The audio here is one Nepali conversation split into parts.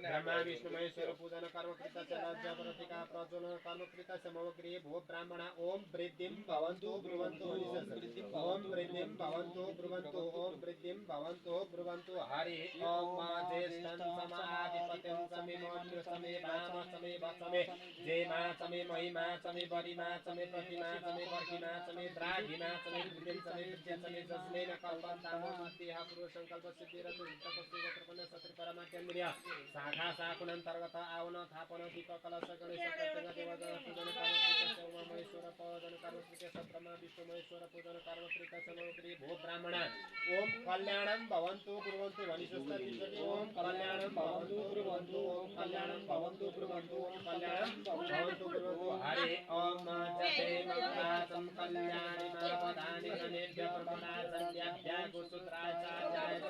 ब्रह्मा विष्णु महेश्वर पूजन कर्म कृतस्य लज्जा प्रतिका प्रज्वलन कर्म कृतस्य मम गृहे भो ब्राह्मण ओम वृद्धिं भवन्तु ब्रुवन्तु ओम वृद्धिं भवन्तु ब्रुवन्तु ओम वृद्धिं भवन्तु ब्रुवन्तु हरि ओम मा ज्येष्ठं समाधिपतिं समे मौर्य समे वाम समे वसमे जयमा समे महिमा समे बरिमा समे प्रतिमा समे वर्गिमा समे द्राघिमा समे वृद्धिं समे विद्या समे जस्मेन कल्पन्ताम मध्यः पूर्व संकल्प सिद्धिरतु तपस्वी गोत्रपन्न सत्र परमात्यन्द्रिय शाखा शाकुनंतर्गत आवण थापन दीप कलश गणेश प्रत्यंग देवगण पूजन कर्म कृतस्य उमा महेश्वर पूजन कर्म कृतस्य ब्रह्मा विष्णु महेश्वर पूजन कर्म कृतस्य नवग्री भो ब्राह्मण ओम कल्याणं भवन्तु ब्रुवन्तु वनिष्ठस्ति ओम कल्याणं भवन्तु ब्रुवन्तु ओम कल्याणं भवन्तु ब्रुवन्तु ओम कल्याणं भवन्तु ब्रुवन्तु हरे ओम जते मंगलासं कल्याणि मावधानि गणेभ्य प्रमदासन्याभ्य गुसुत्राय चार्याय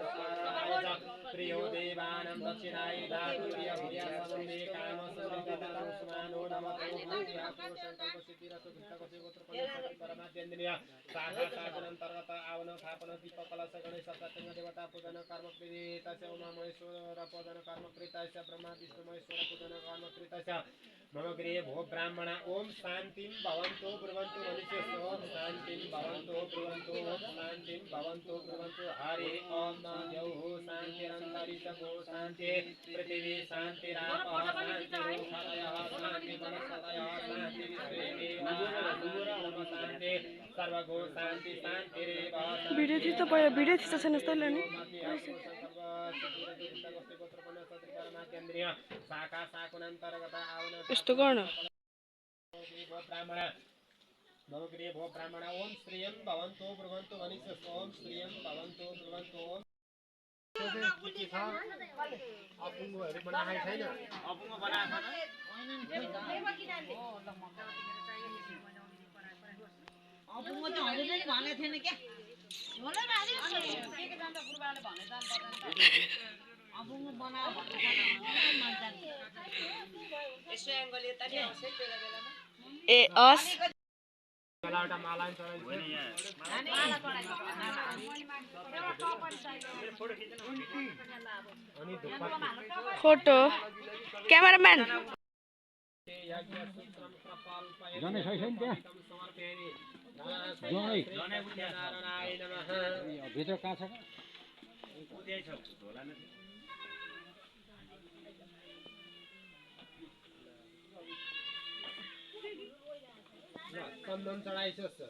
प्रियो देवानं दक्षिणाय दातु भूय सममे काम समृद्धं सुमानो नमतो भूया संकल्प सिद्धिरतु भित्तकसि गोत्रपन्न परमात्यन्द्रिय शाखा शाकुनंतर्गत आवण थापन दीप कलश गणेश प्रत्यंग देवता पूजन कर्म कृतस्य उमा महेश्वर पूजन कर्म कृतस्य ब्रह्मा विष्णु महेश्वर पूजन कर्म कृतस्य मम गृहे भो ब्राह्मण ओम शांतिं भवन्तु ब्रुवन्तु मनुष्यस्य ओम शांतिं भवन्तु ब्रुवन्तु ओम शांतिं भवन्तु ब्रुवन्तु हरि ओम द्यौः शान्तिरन्तरिक्षगो शान्ति पृथिवी शान्तिरापः शान्तिरोषधयः शान्ति वनस्पतयः शान्ति शान्ति सर्वगो शान्ति शान्तिरेव भिडियो थिच्दा भयो भिडियो थिच्दा छैन जस्तो नि शाखा शाकुनन्तर्गत आवण यस्तो गर्न ब्राह्मण मम गृहे भो ब्राह्मण ओम श्रियं भवन्तु ब्रुवन्तु वनिष्ठस्व ओम श्रियं भवन्तु ब्रुवन्तु ओम अपुङ्गोहरु बनाएको छैन अपुङ्गो बनाएको अपुङ्गो त हामीले नि भनेको थिएन के होला राजी के जान्छ गुरुबाले भने जान्छ अपुङ्गो बनायो भन्नु मान्छन् यसो एंगल यता नि हसे बेला बेलामा ए अस एउटा माला चढाइ होइन यहाँ माला चढाइ अनि फोटो क्यामेराम्यान जनै छैन त्यहाँ जनै भित्र कहाँ छ चन्दन चढाइछस्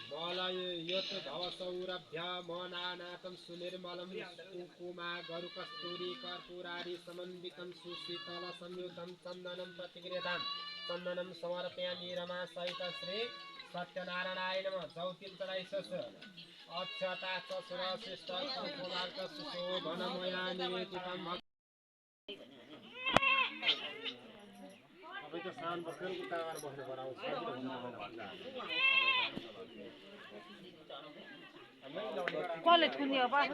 मलाई यत भव सौरभ्य मनानातं सुनिर्मलं कुकुमा गरु कस्तूरी कर्पूरारि समन्वितं सुशीतल संयुतं चन्दनं प्रतिगृहतां चन्दनं समर्पयामि रमा सहित श्री सत्यनारायणाय नमः जौतिल चढाइछस् अक्षता चसुर श्रेष्ठ कुकुमार्क सुशोभनमया निवेदितं अबै त सान बसेर उताएर बस्नु पराउँछ कलेज कुन्नी हो पास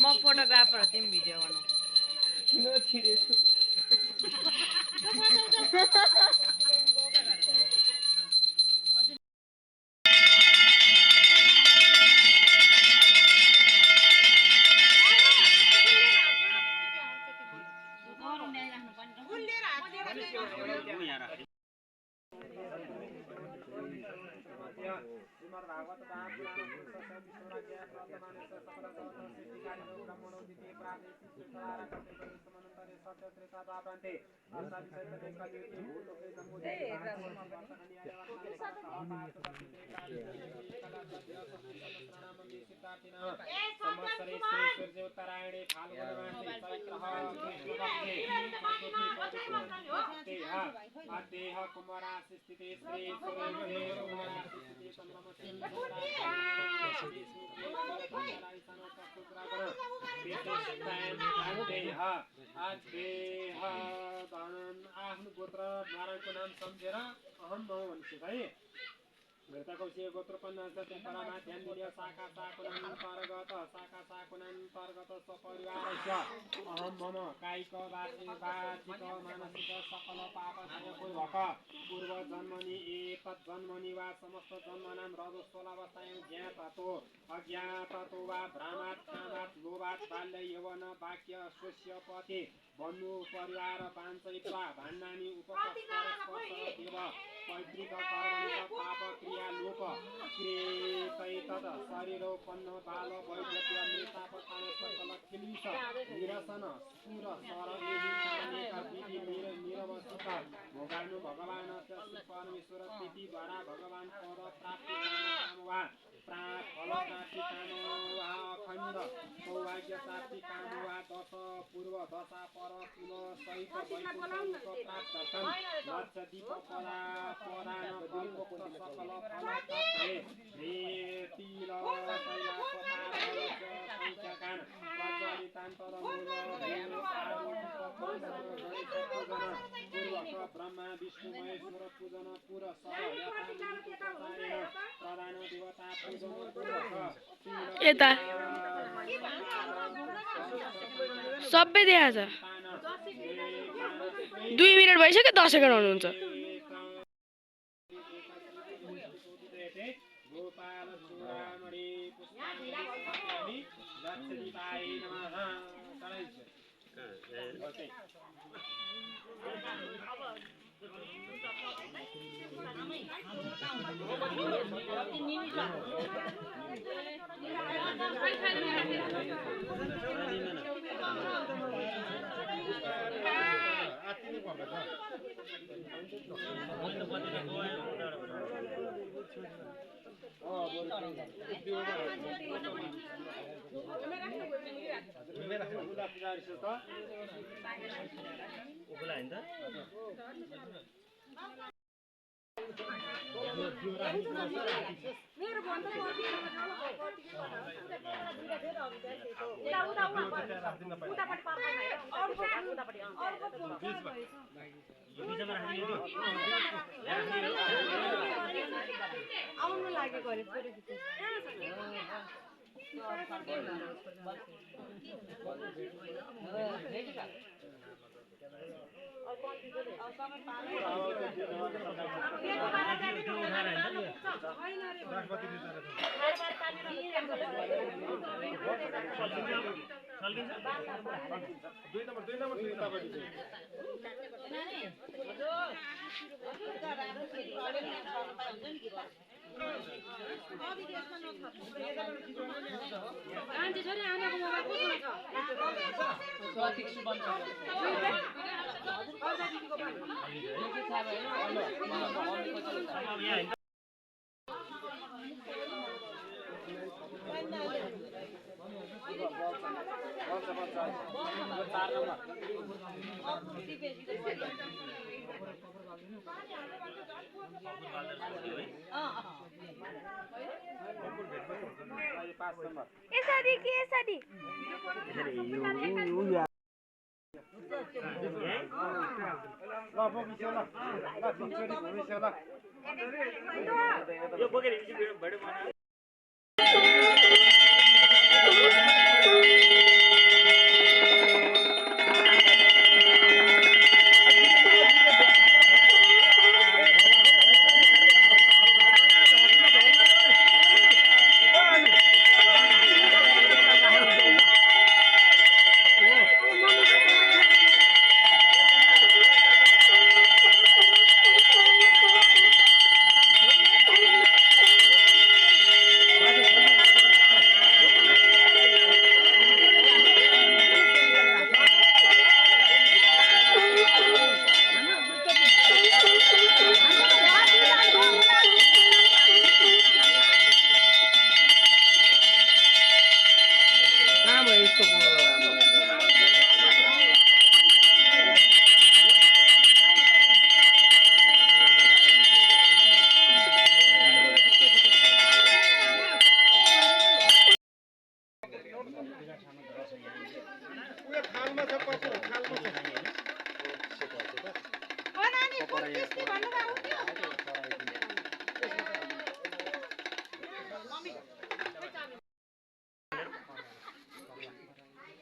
म फोटोग्राफर हो तिमी भिडियो बनाऊ किन छिरेछु आफ्नो गोत्र नारायणको नाम सम्झेर अहम भव भनेपछि है मृतकौ से गोत्रोपन्न जति परमा ध्यान दिने शाखा शाकुनान्तर्गत सपरिवारस्य अहं मम कायिक वाचिक मानसिक सकल पापक्षयपूर्वक पूर्वजन्मनि एतज्जन्मनि वा समस्त जन्मनां रजस्वलावस्थायां ज्ञाततो अज्ञाततो वा भ्रमात् कामात् लोभात् बाल्य यौवन वाक्य स्वस्य पति बन्धु परिवार वाञ्छयित्वा भाण्डानि उपस्पर्शदेव पैतृक कर्मणि पाप क्रिया लोप क्रियेतैतद् शरीरोपन्न बाल वैद्य मृतापकाल सकल किल्बिष निरसन सुर सर विधि निरवसित भोगानु भगवान परमेश्वर प्रीतिद्वारा भगवान पद प्राप्ति काम वा फल प्राप्ति काम वा अखण्ड सौभाग्य प्राप्ति काम वा दश पूर्व दशा पर कुल सहित वैकुण्ठ प्राप्तर्थं लक्षदीप परान कल्पोक्त सकल फल प्राप्ते तिल शैलासपारस्य प्रज्वलितान्तरमूल पूर्वक ब्रह्मा विष्णु महेश्वर पूजन पुर प्रधान देवता पूजन पूर्वक यता सबै देखाएको छ 2 मिनेट भइसक्यो 10 सेकेन्ड हुनुहुन्छ गोपाल चूडामणि पुष्पाणि लक्षदीपाय नमः आउनु लागेको अरे फोटो खिच्नु यसरी के यसरी यो बोकेर भिडियो बना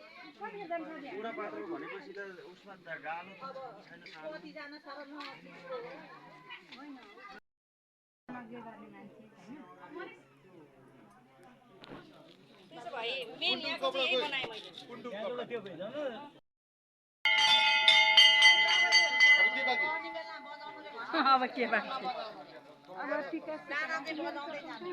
बुढा पात्र भनेपछि त उसमा गालो त छैन सानो। कतिजना साह्रो न त्यसो भए मेन यहाँको चाहिँ यही बनाएँ मैले अब के बाँकी अब के बाँकी गाना चाहिँ बजाउँदै जाने